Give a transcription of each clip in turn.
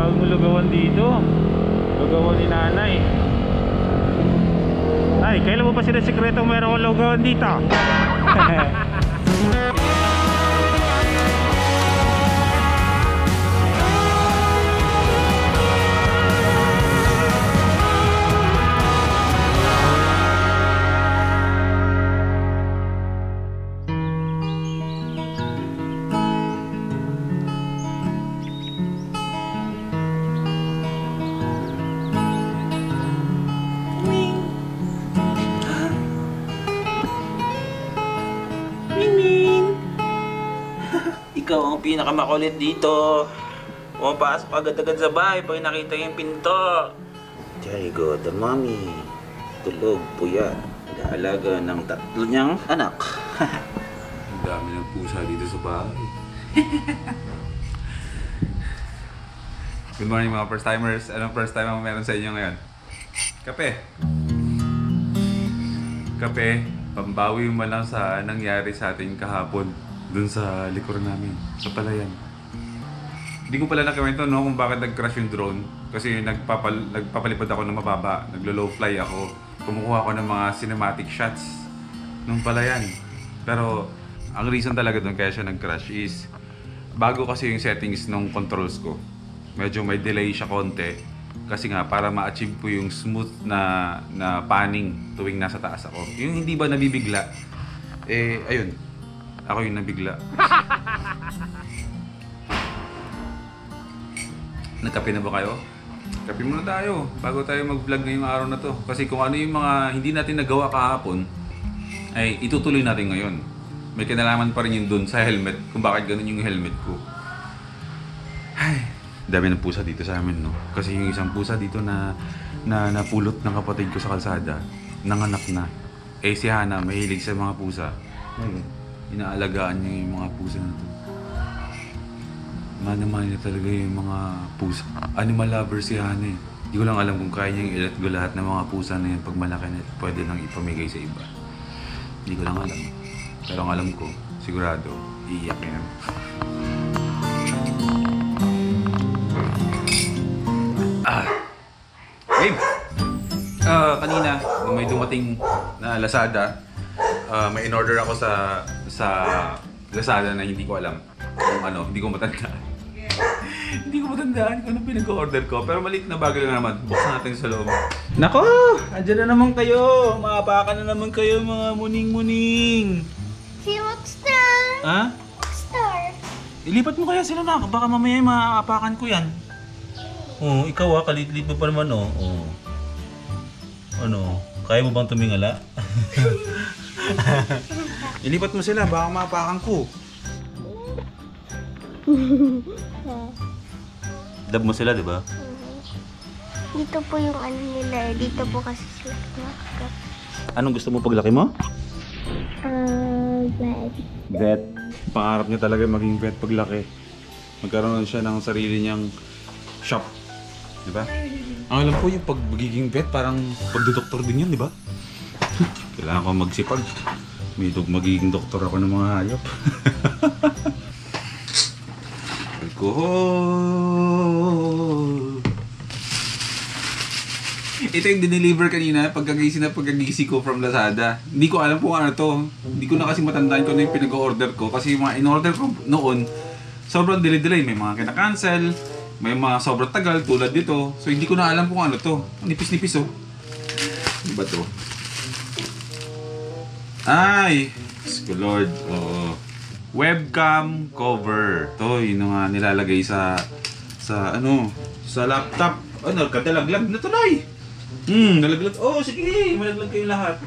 bagong lugawan dito. Lugawan ni nanay. Ay, kailan mo pa sila sikretong meron akong lugawan dito? Ikaw ang pinakamakulit dito. Pumapasok agad-agad sa bahay pag nakita yung pinto. There you go, the mommy. Tulog, puya. Nag-aalaga ng 3 niyang anak. Ang dami ng pusa dito sa bahay. Good morning mga first timers. Anong first time ang meron sa inyo ngayon? Kape. Kape, pambawi mo lang sa nangyari sa atin kahapon. Dun sa likuran namin, sa palayan. Hindi ko pala nakwento no kung bakit nag-crash yung drone. Kasi nagpapalipad ako ng mababa, naglo-low fly ako. Kumukuha ako ng mga cinematic shots nung palayan. Pero ang reason talaga dun kaya siya nag-crash is bago kasi yung settings ng controls ko. Medyo may delay siya konti. Kasi nga para ma-achieve ko yung smooth na panning tuwing nasa taas ako. Yung hindi ba nabibigla, ayun. Ako yung nabigla. Nagkape na ba kayo? Kape muna tayo bago tayo mag-vlog ngayong araw na to. Kasi kung ano yung mga hindi natin nagawa kahapon, ay itutuloy natin ngayon. May kinalaman pa rin yun dun sa helmet, kung bakit ganun yung helmet ko. Ay, dami ng pusa dito sa amin, no? Kasi yung isang pusa dito na napulot ng kapatid ko sa kalsada, nanganak na. Si Hana, mahilig sa mga pusa. Inaalagaan niya yung mga pusa na to. Manaman niya talaga yung mga pusa. Animal lover si Hana eh. Hindi ko lang alam kung kaya niyang i-let go lahat ng mga pusa na yun pag malaki na pwede nang ipamigay sa iba. Hindi ko lang alam. Pero ang alam ko, sigurado, iiyak yan. Babe! Kanina, nung may dumating na Lazada, may in-order ako sa Lazada na hindi ko alam kung ano, hindi ko matandaan. Hindi ko matandaan kung ano pinag-order ko, pero maliit na bagay lang naman. Buksan natin sa loob. Nako! Andiyan na naman kayo! Maapakan na naman kayo mga muning-muning! Si Rockstar! Ha? Rockstar! Ilipat mo kaya sila na, baka mamaya maapakan ko yan. Oh, ikaw kalit-lit mo pa naman oh. Ano? Kaya mo bang tumingala? Ilipat mo sila, baka maapakan ko. Dab mo sila, di ba? Dito po yung ano nila eh. Dito po kasi sila kumakagat. Anong gusto mo paglaki mo? Vet. Vet. Pangarap niya talaga maging vet paglaki. Magkaroon siya ng sarili niyang shop. Di ba? Ang alam ko yung pagiging vet, parang pagdodoktor din yun, di ba? Kailangan ko magsipag. Magiging doktor ako ng mga hayop. Alcohol! Ito yung dineliver kanina pagkagising ko from Lazada. Hindi ko alam kung ano to. Hindi ko na kasi matandaan kung ano yung pinag-order ko. Kasi yung mga in-order ko noon, sobrang delay-delay. May mga kina-cancel, may mga sobrang tagal tulad dito. So hindi ko na alam kung ano to. Nipis-nipis oh. Ano ba to? Ay! Lord, oo. Webcam cover. Ito, yun nga nilalagay sa laptop. Ano, kadalaglag na tuloy. Nalaglag. Oh, sige, malaglag kayo lahat.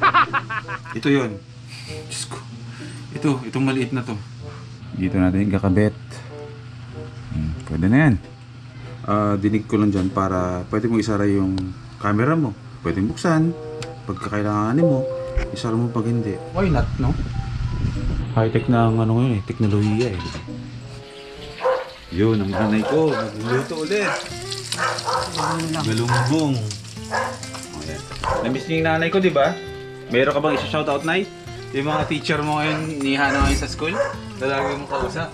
Ito yun. Diyos ko. Itong maliit na to. Dito natin kakabit. Pwede na yan. Dinig ko lang dyan para pwede mo isara yung camera mo. Pwede buksan. Pagkakailanganin mo, isara mo pag hindi. Why not, no? High-tech na ang ano ngayon eh, teknolohiya eh. Yun, ang nanay ko, nagluluto ulit. Galunggong. O yan. Namiss niyo yung nanay ko, di ba? Meron ka bang isa-shoutout, Nay? Yung mga teacher mo ngayon, niha na ngayon sa school? Lalagay mo kausap.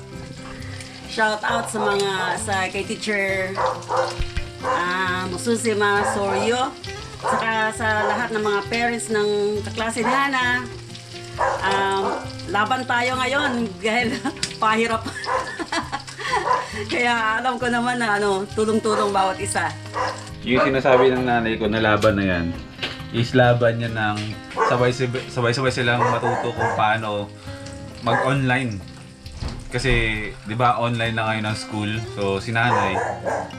Shout out sa kay teacher Mususima Soryo. Saka sa lahat ng mga parents ng kaklase ni Hana. Laban tayo ngayon dahil pahirap. Kaya alam ko naman na tulong-tulong bawat isa. Yung sinasabi ng nanay ko na laban na yan, is laban niya ng sabay-sabay silang matuto kung paano mag-online. Kasi, di ba, online na ngayon ang school. So, si nanay,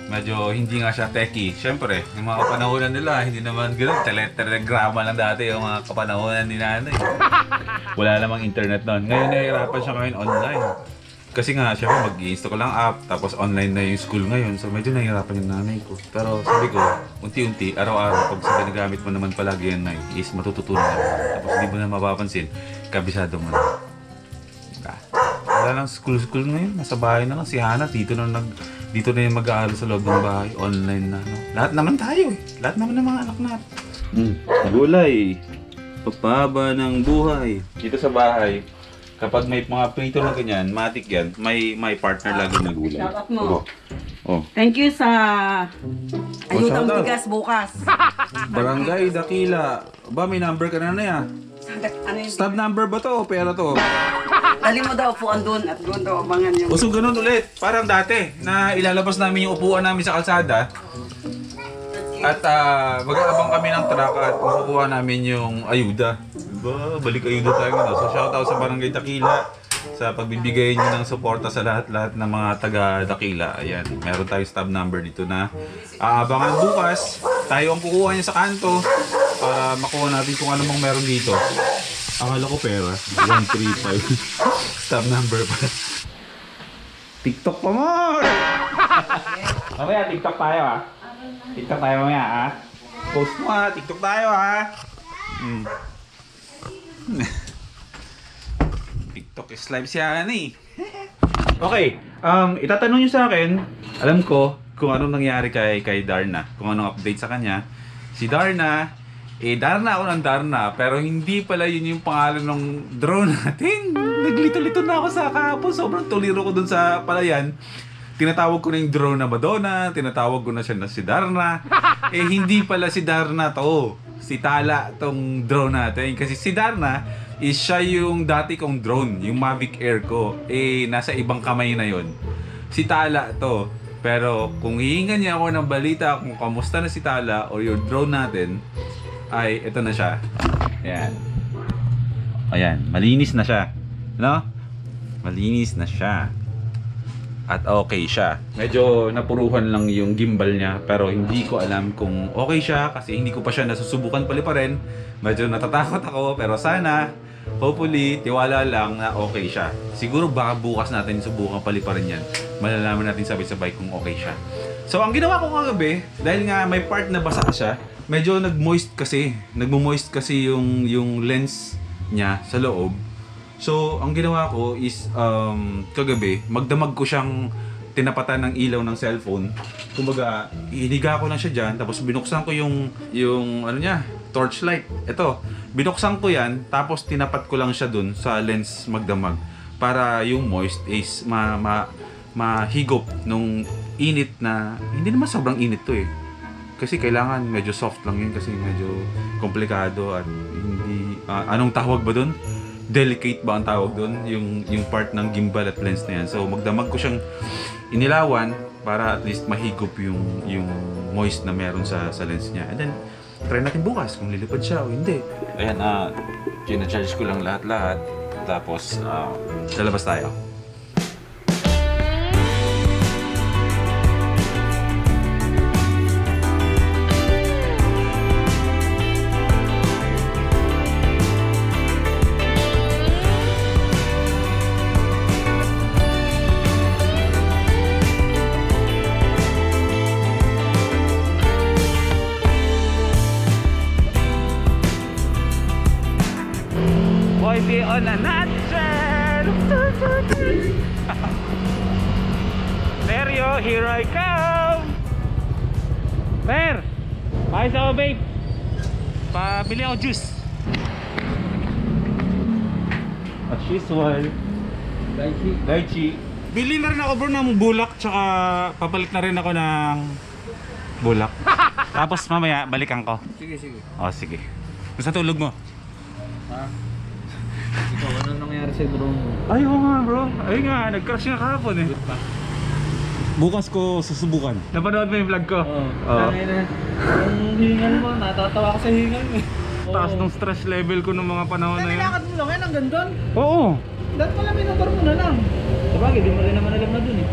medyo hindi nga siya techie. Siyempre, yung mga kapanahonan nila, hindi naman gano'n. Telegrama lang dati yung mga kapanahonan ni nanay. Wala namang internet noon. Ngayon, nahihirapan siya ngayon online. Kasi nga, siyempre, mag-i-install ko lang app, tapos online na yung school ngayon. So, medyo nahihirapan yung nanay ko. Pero sabi ko, unti-unti, araw-araw, pag sa ginagamit mo naman palagi yan, is matututunan na. Tapos, hindi mo na mapapansin, kabisado mo na. Wala lang school ngayon, nasa bahay na lang. Si Hana, dito na yung mag-aaral sa loob ng bahay, online na. No? Lahat naman tayo eh. Lahat naman ng mga anak natin. Gulay. Pagpahaba ng buhay. Dito sa bahay, kapag may mga prito na ganyan, matik yan, may partner lagi na gulay. Shout out mo. Oh. Thank you sa ayudang shout out. bigas bukas. Barangay Dakila. Ba, may number ka na yan? Ano yung Stub number ba to o pera to? dali mo daw upuan doon at doon daw abangan yung... O so ganun ulit, parang dati na ilalabas namin yung upuan namin sa kalsada at mag-aabang kami ng truck at makukuha namin yung ayuda. Diba? Balik ayuda tayo na. So shoutout sa Barangay Dakila sa pagbibigay nyo ng suporta sa lahat-lahat ng mga taga Dakila. Ayan, meron tayong stub number dito na aabangan bukas. Tayo ang kukuha niya sa kanto para makuha natin kung ano mang meron dito. Akala ko pera. 135. Stop number pa. TikTok pa more! Mamaya, TikTok tayo ha. TikTok tayo mamaya ha. Post mo ha. TikTok tayo ha. TikTok is live siya eh. Okay, itatanong nyo sa akin. Alam ko kung anong nangyari kay Darna. Kung anong update sa kanya. Si Darna, Darna ako ng Darna, pero hindi pala yun yung pangalan ng drone natin. Naglito-lito na ako sa kahapon. Sobrang tuliro ko dun sa palayan. Tinatawag ko na yung drone na Madonna, tinatawag ko na siya na si Darna. Hindi pala si Darna to. Si Tala tong drone natin. Kasi si Darna is siya yung dati kong drone, yung Mavic Air ko. Nasa ibang kamay na yon. Si Tala to. Pero kung hihingan niya ako ng balita kung kamusta na si Tala o yung drone natin, ay ito na siya. Ayan. Ayan, malinis na siya. No? Malinis na siya. At okay siya. Medyo napuruhan lang yung gimbal niya, pero hindi ko alam kung okay siya kasi hindi ko pa siya nasusubukan paliparin. Medyo natatakot ako, pero sana, hopefully, tiwala lang na okay siya. Siguro baka bukas natin subukan paliparin yan. Malalaman natin sabay-sabay kung okay siya. So, ang ginawa ko kagabi, dahil nga may part na basa siya, medyo nag-moist kasi. Nagmo-moist kasi yung lens niya sa loob. So, ang ginawa ko is, kagabi, magdamag ko siyang tinapatan ng ilaw ng cellphone. Kumbaga, hiniga ko lang siya dyan, tapos binuksan ko yung ano niya, torchlight. Ito, binuksan ko yan, tapos tinapat ko lang siya dun sa lens magdamag. Para yung moist is mahigop nung init na, hindi naman sobrang init to eh. Kasi kailangan medyo soft lang yun kasi medyo komplikado at hindi, anong tawag ba dun? Delicate ba ang tawag doon, yung part ng gimbal at lens na yan. So magdamag ko siyang inilawan para at least mahigop yung moist na meron sa lens niya. And then try natin bukas kung lilipad siya o hindi. Ayan, gina-charge ko lang lahat-lahat. Tapos lalabas tayo. Boy, be on a nutshell. Seryo, here I come. Per, ayos ako babe. Pabili ako juice. As usual, Daichi. Bili na rin ako bro ng bulak, tsaka papalit na rin ako ng bulak. Tapos mamaya balikan ko. Sige, sige. Oh, sige. Basta tulog mo. Ha? Ikaw, ano nangyari sa drone mo? Ay, oo nga bro. Ay nga, nag-crash nga kahapon eh. Bukas ko susubukan. Napanood mo yung vlog ko? Oo. Oo. Yung hingal mo, natatawa ko sa hingal mo. Taas ng stress level ko nung mga panahon na yun. Nilakad mo lang yan hanggang doon. Oo. Dahil pala minutor mo na lang. Sabagay, di mo rin naman alam na dun eh.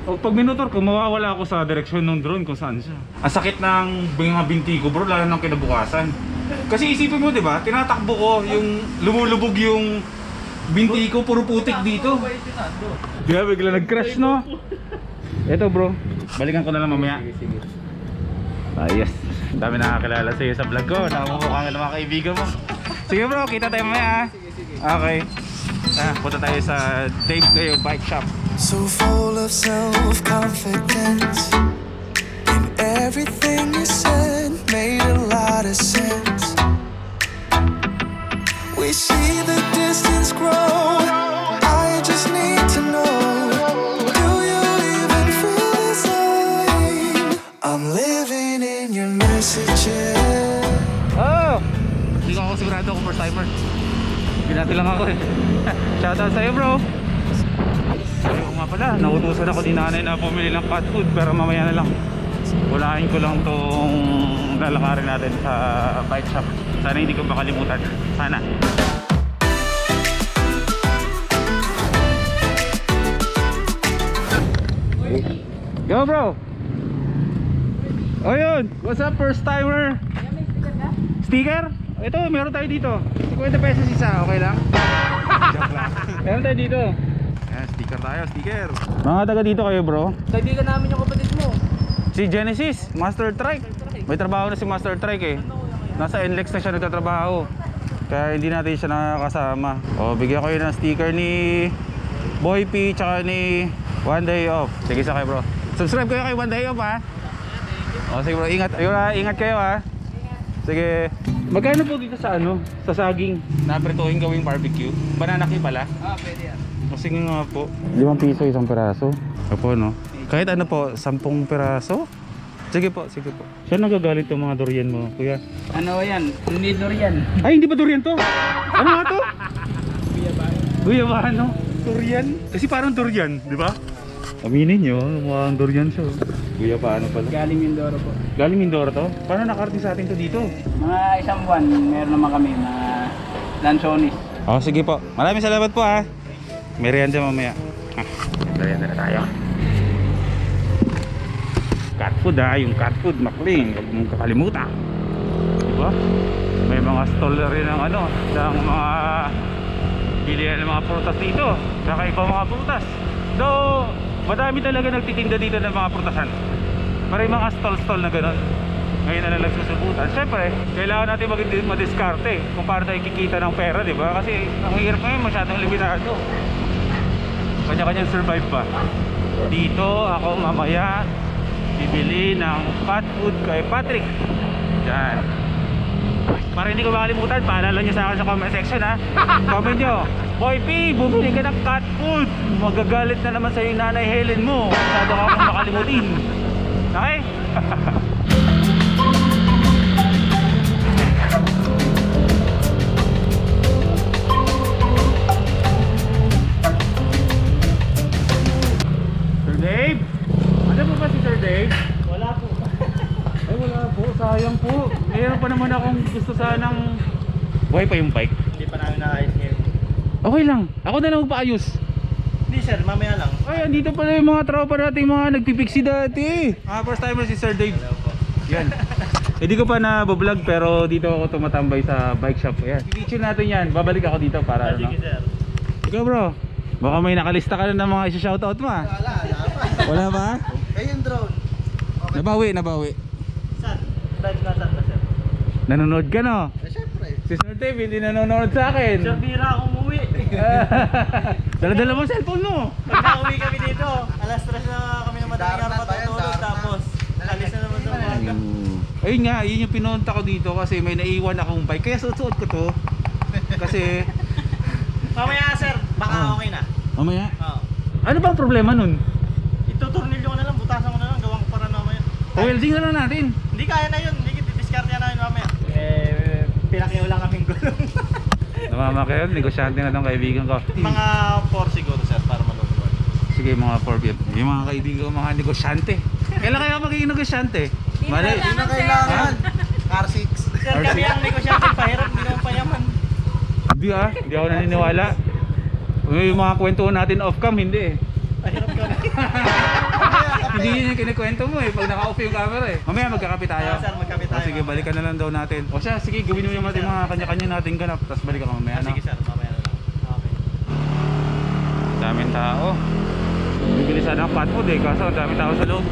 O, pag minutor ko, mawawala ako sa direksyon ng drone kung saan siya. Ang sakit ng mga binti ko bro, lalo ng kinabukasan. Kasi isipin mo, di ba? Tinatakbo ko, yung lumulubog yung binti ko, puro putik dito. Di ba, bigla nag-crash, no? Eto bro, balikan ko na lang mamaya. Sige, sige. Ah, yes. Ang dami nakakilala sa'yo sa vlog ko. Nakamukha ng mga kaibigan mo. Sige bro, kita tayo mamaya. Okay. Punta tayo sa Dave Kayo Bike Shop. So full of self-confidence, and everything you said made a lot of sense. We see the distance grow, I just need to know, do you even feel the same? I'm living in your messages. Oh! Hindi ko ako sigurado kung first timer. Binati lang ako eh. Shoutout sa'yo bro. Ayoko nga pala, nautusan ako ni nanay na pumili ng cat food, pero mamaya na lang. Unahin ko lang itong lalakarin natin sa bike shop. Sana hindi ko makalimutan. Sana. Go bro! O yun! What's up first timer? Sticker? Ito, meron tayo dito. 50 pesos isa, okay lang? Joke lang. Meron tayo dito. Ayan, sticker tayo, sticker. Mga taga dito kayo bro. Kaibigan namin yung kapatid mo. Si Genesis, Master Trike. May trabaho na si Master Trike eh. Nasa NLEX na siya nagtatrabaho. Kaya hindi natin siya nakakasama. O, bigyan ko yun ng sticker ni Boy P tsaka ni One Day Off. Sige sa kayo bro. Subscribe kayo kay One Day Off ha. O sige bro, ingat. Ayun ha, ingat kayo ha. Sige. Magkano po dito sa ano? Sa saging na prituhin gawing barbecue? Banana cue pala? Ah, pwede yan. O sige nga po. 5 piso isang piraso. Opo no? Kahit ano po, 10 piraso? Sige po, sige po. Saan nagagalit yung mga durian mo, kuya? Ano yan? Nidor yan. Ay, hindi ba durian to? Ano nga to? Guyabano. No? Durian? Kasi parang durian, di ba? Aminin nyo, mukhang durian siya. Guyabano pala. Galing Mindoro po. Galing Mindoro to? Paano nakarating sa atin to dito? Mga isang buwan, meron naman kami na Lansones. Oh, sige po. Maraming salamat po ha. Merienda mamaya. Merienda na tayo. Cat food ha, yung cat food, Maclean, huwag mong kakalimutan. Diba? May mga stall rin ng ano, ng mga bilihan ng mga prutas dito. Saka iba mga prutas. Though, madami talaga nagtitinda dito ng mga prutasan. Pero yung mga stall-stall na gano'n, ngayon na lang nagsusubutan. Siyempre, kailangan natin madiskarte kung paano tayo kikita ng pera, di ba? Kasi ang hirap ngayon, masyadong limitado. Kanya-kanyang survive pa. Dito ako mamaya bibili ng cat food kay Patrick. Diyan. Para hindi ko makalimutan, paalala nyo sa akin sa comment section ha. Comment nyo, Boy P, bumili ka ng cat food. Magagalit na naman sa yung nanay Helen mo. Masyado ka akong makalimutin. Okay? Sir Dave? Ano po ba si Sir Dave? Wala po. Ay wala po, sayang po. Mayroon pa naman akong gusto sanang... Buhay pa yung bike? Hindi pa namin naayos ngayon. Okay lang, ako na lang magpaayos. Hindi sir, mamaya lang. Ay, andito pala yung mga tropa natin, mga nagpipiksi dati. First timer si Sir Dave. Yan. Hindi ko pa na-vlog pero dito ako tumatambay sa bike shop. Yan. I-feature natin yan. Babalik ako dito para ano. Sige sir. Ikaw bro, baka may nakalista ka na ng mga isa-shoutout mo ah. Wala pa. Wala ba? Eh yung drone. Nabawi. Saan? Drive na saan ba sir? Nanonood ka no? Eh syempre. Si Sir Dave hindi nanonood sa akin. Sir, bira ako umuwi. Dala-dala mo cellphone mo. Pag nauwi kami dito, alas 3 na kami na madaling araw matutulog tapos alis na naman sa umaga. Ayun nga, yun yung pinunta ko dito kasi may naiwan akong bike. Kaya suot ko to. Kasi Mamaya sir, baka okay na. mamaya. Oo. Ano bang problema nun? Ituturnilyo ko na lang, butasan ko na lang, gawang para mamaya. Welding na lang natin. Hindi kaya na yun, hindi discard yan namin mamaya. Pinakiyo lang kaming gulong. Namamaki yun, negosyante na tong kaibigan ko. Mga 4 siguro sir, para maluluan. Sige mga 4 yung mga kaibigan ko, mga negosyante. Kailan kaya magiging negosyante? Malay. Hindi na kailangan. Car 6. Sir, kami ang negosyante, pahirap, hindi naman payaman. Hindi ako naniniwala. Yung mga kwentuhan natin off-cam, hindi eh. Pahirap kami. Hindi yun yung kinikwento mo eh, pag naka-off yung camera eh. Mamaya magkakape tayo. Sir, magkape tayo. Sige, balikan na lang daw natin. O siya, sige, gawin mo yung natin mga kanya-kanya nating ganap. Tapos balikan ka mamaya na. Sige sir, mamaya na lang. Okay. Daming tao. Bibili sana ng fast food eh, kaso ang daming tao sa loob.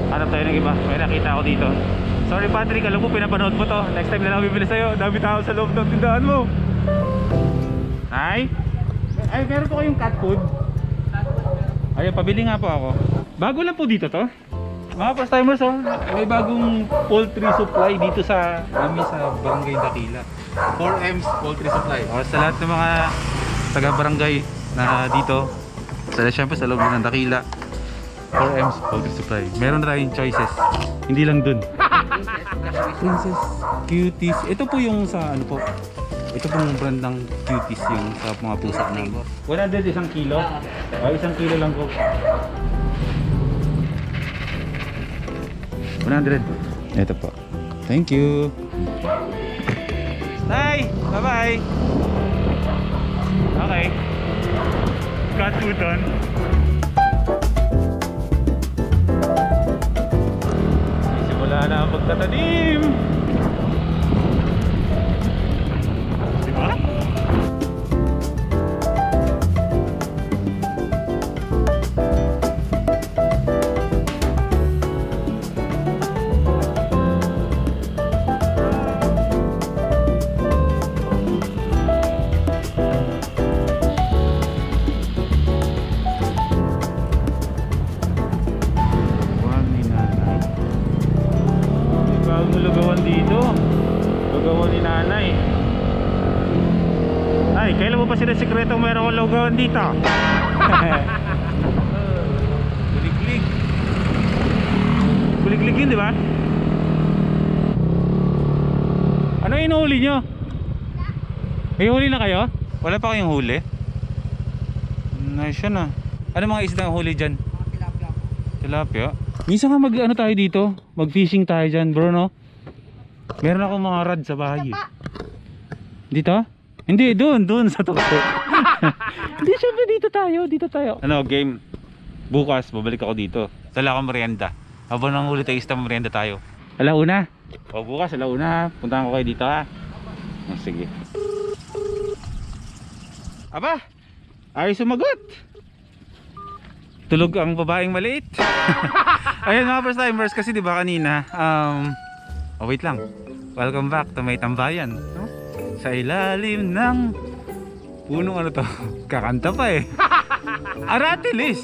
Hanap tayo ng iba, may nakita ako dito. Sorry Patrick, alam mo pinapanood mo to. Next time na lang bibili sa'yo, dami tao sa loob ng tindahan mo. Ay, meron po kayong cat food? Ayun, pabili nga po ako. Bago lang po dito to. Mga first timers oh, may bagong poultry supply dito sa Barangay Dakila. 4M's Poultry Supply. O, sa lahat ng mga taga-barangay na dito, syempre sa loob ng Dakila, 4M's Poultry Supply. Meron na tayong choices. Hindi lang dun. Princess Cuties. Ito po yung sa ano po. Ito pong brand ng Cuties yung sa mga pusa namin. 100 isang kilo? O, isang kilo lang po. 100. Ito po. Thank you. Bye! Bye-bye! Okay. Cat food on. Simula na ang pagtatanim. Diba? Kailan mo pa sila sikreto meron akong lugawan dito? Kuliglig. Kuliglig yun, di ba? Ano yung huli nyo? May huli na kayo? Wala pa kayong huli? Nice yan ah. Ano mga isda ang huli dyan? Tilapia. Tilapia? Minsan nga mag ano tayo dito, mag fishing tayo dyan bro no? Meron akong mga rod sa bahay eh. Dito? Hindi, doon sa toko. Hindi, syempre dito tayo. Ano, game. Bukas, babalik ako dito. Dala akong merienda. Habang nang ulit tayo, merienda tayo. Alauna. O bukas, alauna. Puntahan ko kayo dito ha. Oh, sige. Aba, ay sumagot. Tulog ang babaeng maliit. Ayun mga first timers, kasi diba kanina, oh wait lang. Welcome back to May Tambayan. No? Sa ilalim ng punong ano to, kakanta pa eh. Aratilis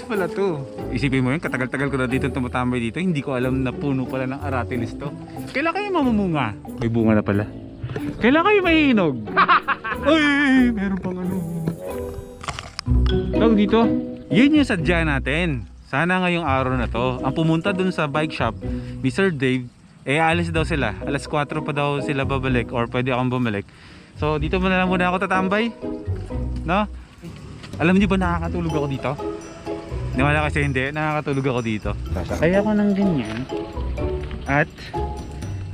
pala to. Isipin mo yun, katagal-tagal ko na dito tumatambay dito, hindi ko alam na puno pala ng aratilis to. Kailan kayo mamumunga? May bunga na pala. Kailan kayo mahihinog? Ay, meron pang ano. Tawag dito, yun yung sadya natin. Sana ngayong araw na to, ang pumunta dun sa bike shop ni Sir Dave, eh alis daw sila, alas 4 pa daw sila babalik or pwede akong bumalik. So dito muna lang muna ako tatambay, no? Alam niyo ba nakakatulog ako dito? Nawala kasi hindi, nakakatulog ako dito. Sasakay ako ng ganyan at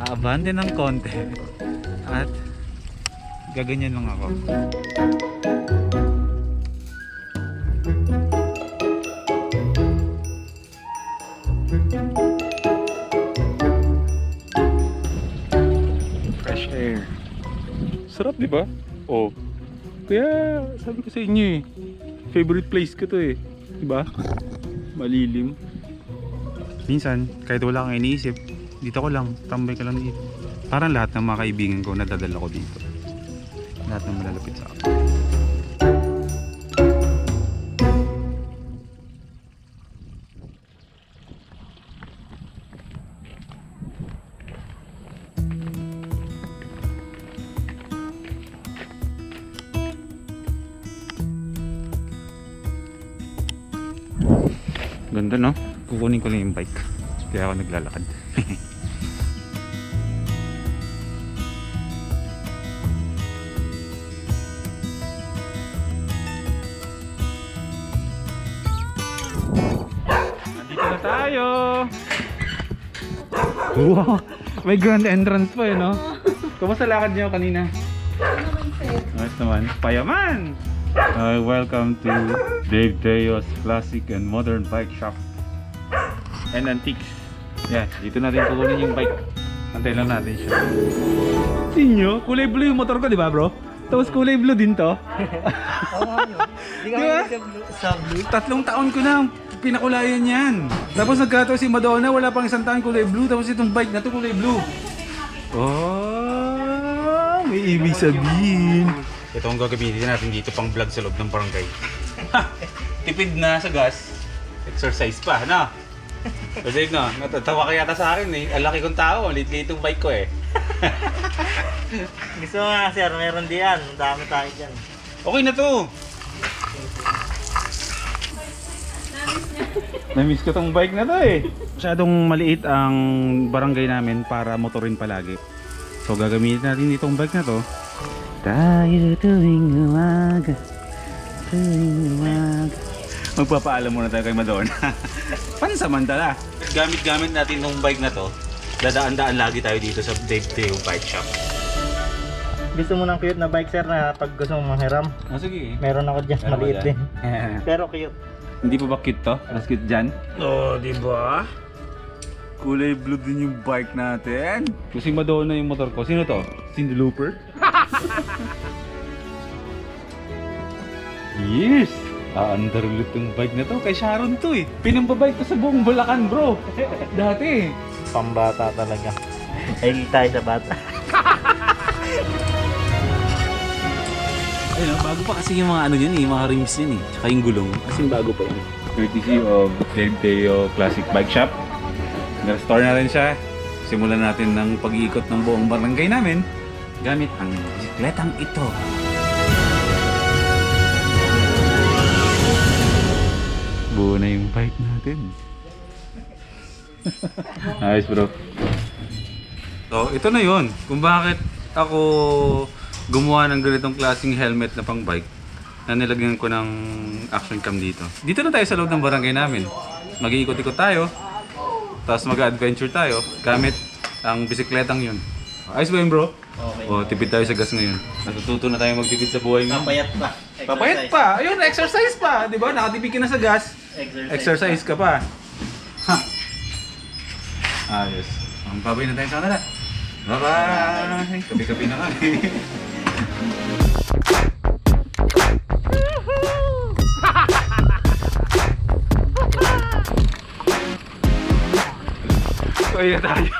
aabante ng konti at gaganyan lang ako. Sarap di ba? Oh. Kaya sabi ko sa inyo eh, favorite place ko to eh. Di ba? Malilim. Minsan, kahit wala kang iniisip, dito ko lang, tambay ka lang dito. Parang lahat ng mga kaibigan ko nadadala ko dito. Lahat ng malalapit sa akin. Ganda no? Kukunin ko lang yung bike. Kaya ako naglalakad. Nandito na tayo! Wow! May grand entrance pa eh, no? Kumusta lakad niyo kanina? Nice naman. Payaman! Welcome to Dave Deo's Classic and Modern Bike Shop and Antiques. Yan, dito natin kukunin yung bike. Antay lang natin siya. Sinyo, kulay blue yung motor ko, di ba bro? Tapos kulay blue din to. Di ka sa blue. 3 taon ko na pinakulayan yan. Tapos nagkataon si Madonna, wala pang 1 taon kulay blue. Tapos itong bike na to kulay blue. Oh, may ibig sabihin. Ito ang gagamitin natin dito pang vlog sa loob ng barangay. Tipid na sa gas. Exercise pa, no? Kasi no, natatawa ka yata sa akin eh. Ang laki kong tao, lit-lit yung bike ko eh. Gusto mo nga sir, meron diyan. Ang dami tayo dyan. Okay na to. Na-miss ko tong bike na to eh. Masyadong maliit ang barangay namin para motorin palagi. So gagamitin natin itong bike na to. Tayo tuwing umaga. Magpapaalam muna tayo kay Madonna. Pansamantala. Gamit-gamit natin tong bike na to. Dadaan-daan lagi tayo dito sa Dave Deo Bike Shop. Gusto mo ng cute na bike sir na pag gusto mong manghiram? Oh, sige. Meron ako dyan, Meron maliit ba din. dyan? Pero cute. Hindi pa ba cute to? Mas cute dyan? Oh, di ba? Kulay blue din yung bike natin. Kasi Madonna yung motor ko. Sino to? Cindy Looper? Yes! Underloot yung bike na to. Kay Sharon to eh. Pinambabike ko sa buong Bulacan bro. Dati. Pambata talaga. Ay, tayo sa bata. Ayun, bago pa kasi yung mga ano yun eh, mga rims yun eh. Tsaka yung gulong. Kasi bago pa yun. Courtesy of Dave Deo Classic Bike Shop. Na-restore na rin siya. Simulan natin ng pag-iikot ng buong barangay namin gamit ang bisikletang ito. Buo na yung bike natin. Nice bro. So, ito na yun. Kung bakit ako gumawa ng ganitong klaseng helmet na pang bike na nilagyan ko ng action cam dito. Dito na tayo sa loob ng barangay namin. Mag-iikot-ikot tayo. Tapos mag-adventure tayo gamit ang bisikletang yun. Ayos ba yun bro? Okay. O, tipid tayo sa gas ngayon. Natututo na tayo magtipid sa buhay ngayon. Papayat pa. Papayat pa! Ayun, exercise pa! Di ba? Nakatipid ka na sa gas. Exercise ka pa. Ha! Ayos. Ang babay na tayo sa kanila. Bye-bye! Kabi-kabi na kami. Kaya tayo.